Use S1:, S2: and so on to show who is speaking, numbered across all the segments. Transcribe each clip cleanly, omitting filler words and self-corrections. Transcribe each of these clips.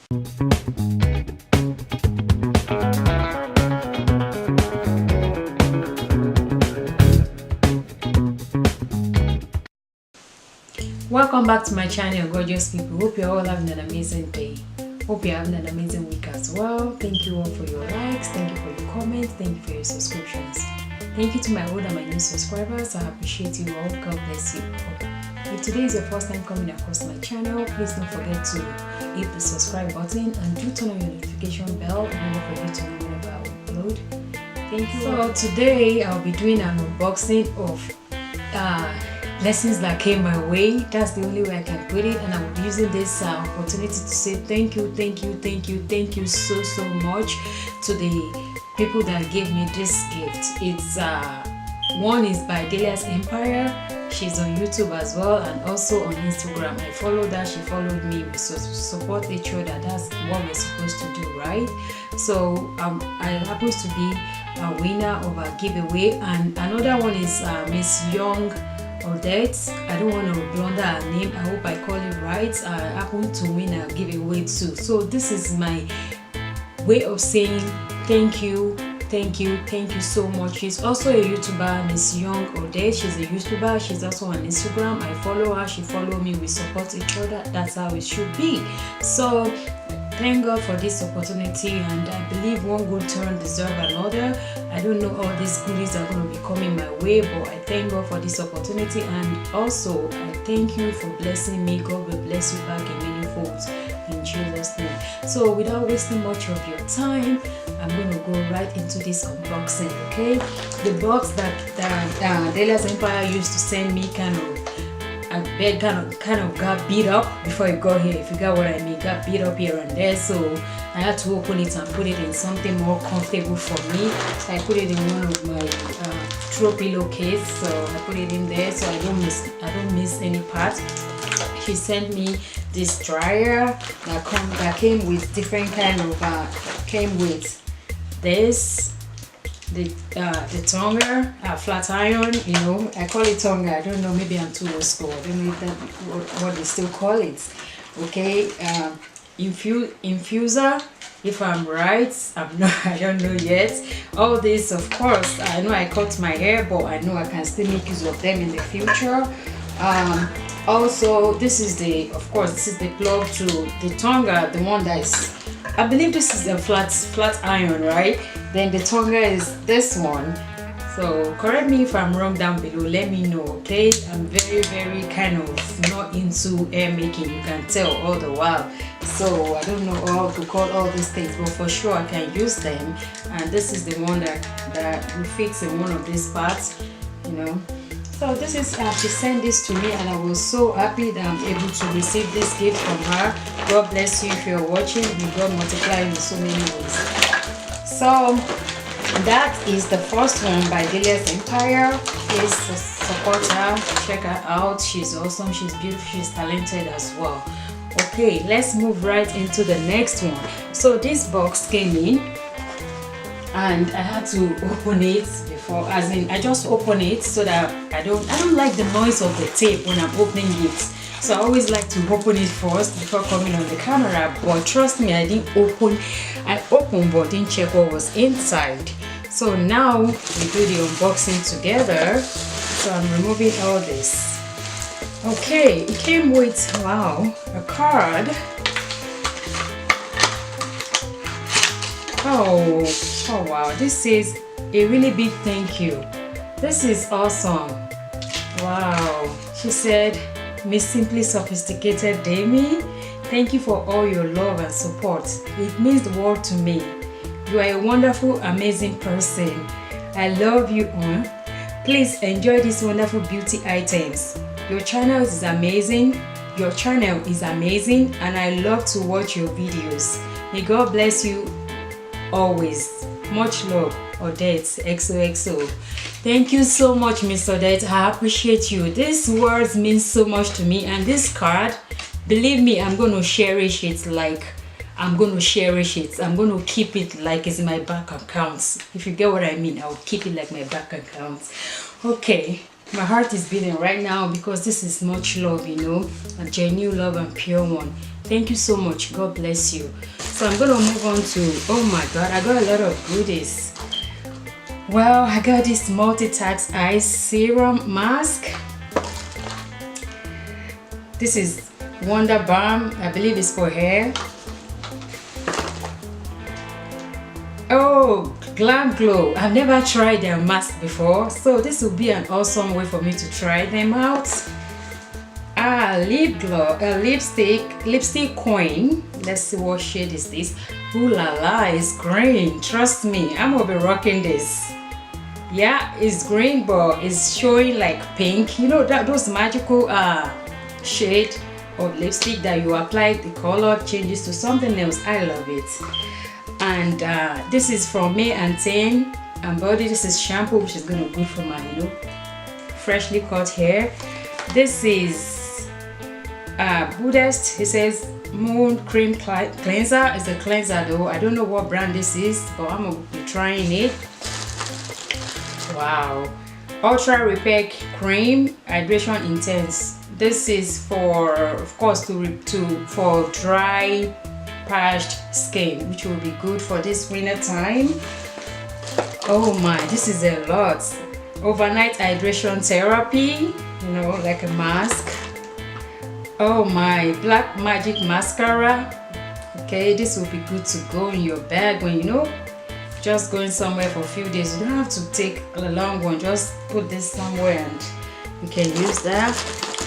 S1: Welcome back to my channel, gorgeous people. Hope you're all having an amazing day. Hope you're having an amazing week as well. Thank you all for your likes, thank you for your comments, thank you for your subscriptions. Thank you to my old and my new subscribers. I appreciate you all. God bless you all. If today is your first time coming across my channel, please don't forget to hit the subscribe button and do turn on your notification bell in order for you to know whenever I upload. Thank you. So today I'll be doing an unboxing of blessings that came my way. That's the only way I can put it, and I will be using this opportunity to say thank you so much to the people that gave me this gift. It's one is by Delia's Empire. She's on YouTube as well and also on Instagram. I followed her, she followed me. We support each other. That's what we're supposed to do, right? So I happen to be a winner of a giveaway, and another one is Miss Young Odette. I don't want to blunder her name. I hope I call it right. I happen to win a giveaway too. So this is my way of saying thank you so much. She's also a YouTuber, Miss Young Odette. She's a YouTuber. She's also on Instagram. I follow her, she follow me. We support each other. That's how it should be. So thank God for this opportunity, and I believe one good turn deserves another. I don't know all these goodies are going to be coming my way, but I thank God for this opportunity, and also I thank you for blessing me. God will bless you back in many folds in Jesus' name. So without wasting much of your time, I'm going to go right into this unboxing, okay? The box that Delia's Empire used to send me kind of got beat up before it got here, if you got what I mean. Got beat up here and there, so I had to open it and put it in something more comfortable for me. So I put it in one of my throw pillowcase, so I put it in there so I don't miss any part. She sent me this dryer that came with different kind of came with this, the tonga, flat iron, you know. I call it tonga. I don't know, maybe I'm too old school. I don't know if that's what they still call it. Okay, infuser, if I'm right. I don't know yet. All this, of course, I know I cut my hair, but I know I can still make use of them in the future. Also, this is the plug to the tonga, the one that is, I believe this is a flat iron, right? Then the tonga is this one. So correct me if I'm wrong down below, let me know, okay? I'm very kind of not into hair making, you can tell all the while. So I don't know how to call all these things, but for sure I can use them. And this is the one that will fix in one of these parts, you know. So this is, she sent this to me, and I was so happy that I'm able to receive this gift from her. God bless you if you're watching. May God multiply in so many ways. So that is the first one by Delia's Empire. Please support her, check her out. She's awesome, she's beautiful, she's talented as well. Okay, let's move right into the next one. So this box came in, and I had to open it before, as in I just open it so that I don't like the noise of the tape when I'm opening it. So I always like to open it first before coming on the camera. But trust me, I opened but didn't check what was inside. So now we do the unboxing together. So I'm removing all this. Okay, it came with, wow, a card. Oh wow, this says a really big thank you. This is awesome. Wow. She said, Miss Simply Sophisticated Demi, thank you for all your love and support. It means the world to me. You are a wonderful, amazing person. I love you all. Please enjoy these wonderful beauty items. Your channel is amazing. And I love to watch your videos. May God bless you always. Much love, Odette XOXO. Thank you so much, Miss Odette. I appreciate you. These words mean so much to me, and this card, believe me, I'm going to cherish it. I'm going to keep it like it's my bank account. If you get what I mean, I'll keep it like my bank account. Okay, my heart is beating right now because this is much love, you know, a genuine love and pure one. Thank you so much. God bless you. So I'm gonna move on to, oh my god, I got a lot of goodies. Well, I got this multi-task eye serum mask. This is Wonder Balm. I believe it's for hair. Oh, Glam Glow. I've never tried their mask before, so this will be an awesome way for me to try them out. Lip glow, lipstick coin. Let's see what shade is this. Ooh la la, it's green. Trust me, I'm gonna be rocking this. Yeah, it's green, but it's showing like pink. You know that those magical shade of lipstick that you apply, the color changes to something else. I love it. And this is from May and Tane and Body. This is shampoo, which is gonna be good for my freshly cut hair. This is Buddhist. It says Moon Cream Cleanser. It's a cleanser though. I don't know what brand this is, but I'm gonna be trying it. Wow. Ultra Repair Cream Hydration Intense. This is for, of course, for dry, parched skin, which will be good for this winter time. Oh my, this is a lot. Overnight hydration therapy, like a mask. Oh my, Black Magic mascara. Okay, this will be good to go in your bag when just going somewhere for a few days. You don't have to take a long one, just put this somewhere and you can use that.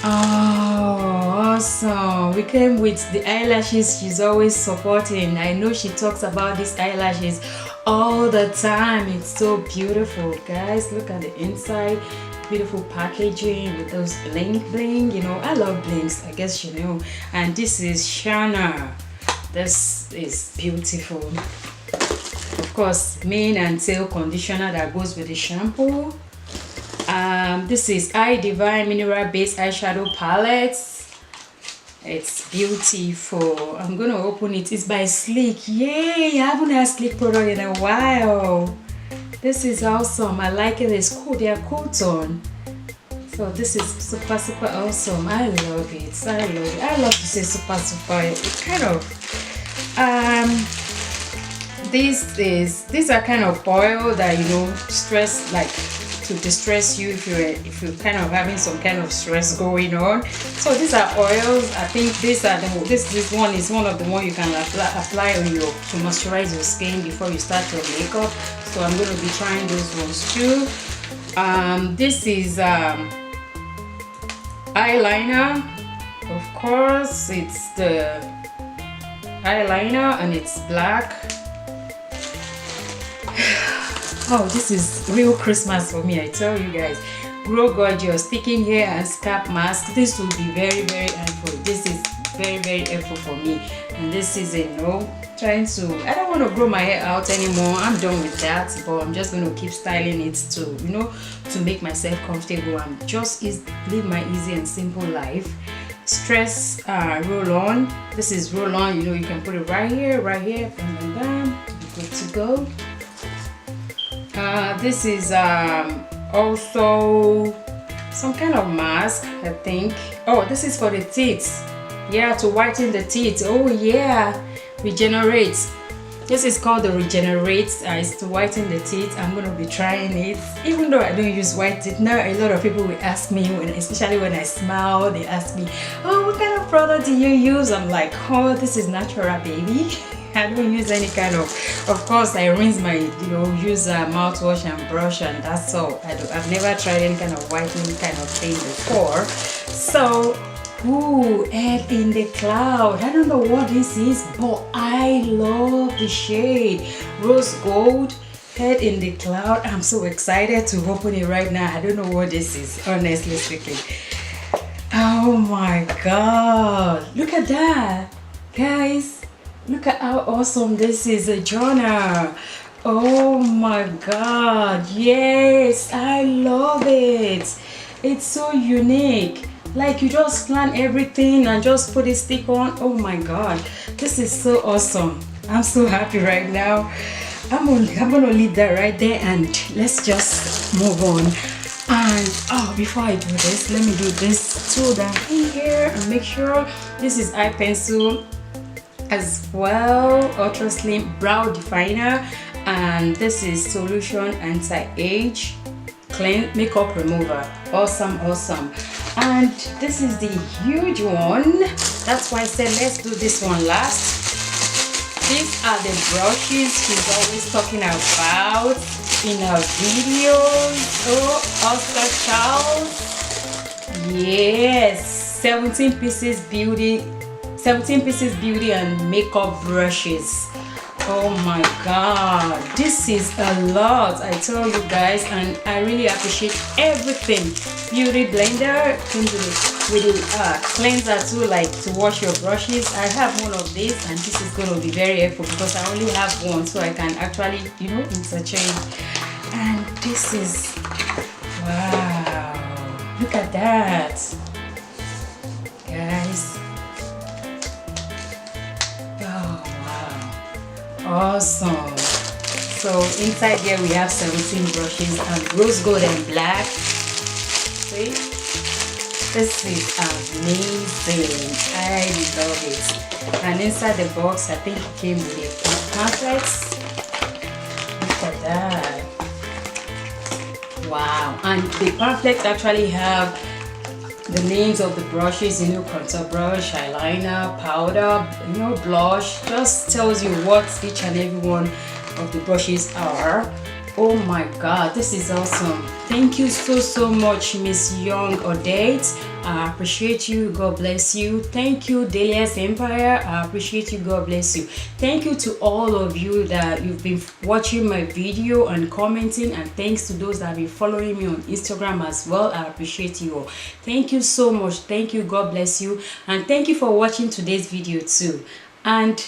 S1: Oh, awesome. We came with the eyelashes she's always supporting. I know she talks about these eyelashes all the time. It's so beautiful, guys. Look at the inside. Beautiful packaging with those bling. I love blings, I guess you know. And this is Shana. This is beautiful. Of course, mane and tail conditioner that goes with the shampoo. This is Eye Divine Mineral Based Eyeshadow Palette. It's beautiful. I'm gonna open it. It's by Sleek. Yay! I haven't had Sleek product in a while. This is awesome. I like it. It's cool. They are cool tone. So this is super awesome. I love it. I love to say super. It kind of these are kind of oil that stress, like to distress you if you're kind of having some kind of stress going on. So these are oils. I think this one is one of the ones you can apply on to moisturize your skin before you start your makeup. So I'm going to be trying those ones too. This is eyeliner. Of course, it's the eyeliner and it's black. Oh, this is real Christmas for me, I tell you guys. Grow Gorgeous Sticking Hair and Scalp Mask. This will be very helpful. This is very helpful for me. And this is trying to, I don't want to grow my hair out anymore. I'm done with that, but I'm just going to keep styling it to make myself comfortable and just live my easy and simple life. Stress roll on. This is roll on. You can put it right here, and then good to go. This is also some kind of mask, I think. Oh, this is for the teeth. Yeah, to whiten the teeth. Oh yeah, Regenerate. This is called the Regenerate. It's to whiten the teeth. I'm gonna be trying it, even though I don't use white teeth. Now a lot of people will ask me, especially when I smile, they ask me, oh, what kind of product do you use? I'm like, oh, this is natural, baby. I don't use any kind of course I rinse my, use mouthwash and brush, and that's all. I've never tried any kind of whitening kind of thing before. So, Head in the Cloud. I don't know what this is, but I love the shade. Rose Gold, Head in the Cloud. I'm so excited to open it right now. I don't know what this is, honestly speaking. Oh my god. Look at that, guys. Look at how awesome this is, a journal. Oh my god, yes, I love it. It's so unique. Like you just plan everything and just put a stick on. Oh my god, this is so awesome. I'm so happy right now. I'm gonna leave that right there and let's just move on. And before I do this, let me do this tool down here and make sure this is eye pencil. as well, ultra slim brow definer, and this is solution anti-age clean makeup remover. Awesome. And this is the huge one. That's why I said let's do this one last. These are the brushes she's always talking about in her videos. Oh, Oscar Charles. Yes, 17 pieces beauty and makeup brushes. Oh my god, this is a lot, I tell you guys, and I really appreciate everything. Beauty blender comes with a cleanser too, like to wash your brushes. I have one of these, and this is going to be very helpful because I only have one, so I can actually, interchange. And this is, wow, look at that, guys. Awesome. So inside here we have 17 brushes and rose gold and black. See, this is amazing. I love it. And inside the box, I think it came with a pamphlet. Look at that. Wow. And the pamphlet actually have the names of the brushes, contour brush, eyeliner, powder, blush. Just tells you what each and every one of the brushes are. Oh my god, this is awesome. Thank you so much, Miss Young Odette. I appreciate you. God bless you. Thank you, Delia's Empire. I appreciate you. God bless you. Thank you to all of you that you've been watching my video and commenting, and thanks to those that have been following me on Instagram as well. I appreciate you all. Thank you so much. Thank you. God bless you. And thank you for watching today's video too. And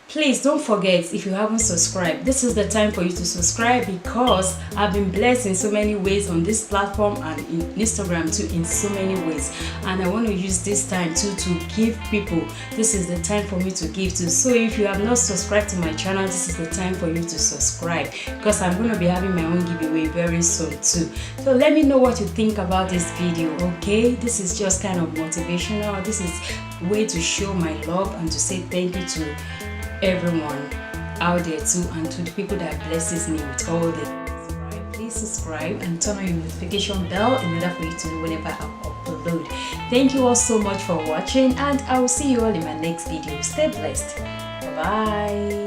S1: please don't forget, if you haven't subscribed, this is the time for you to subscribe, because I've been blessed in so many ways on this platform and in Instagram too, in so many ways, and I want to use this time too to give people. This is the time for me to give too. So if you have not subscribed to my channel, this is the time for you to subscribe, because I'm going to be having my own giveaway very soon too. So let me know what you think about this video. Okay, this is just kind of motivational. This is a way to show my love and to say thank you to everyone out there too, and to the people that blesses me with all the subscribe. Please subscribe and turn on your notification bell in order for you to know whenever I upload. Thank you all so much for watching, and I will see you all in my next video. Stay blessed. Bye bye.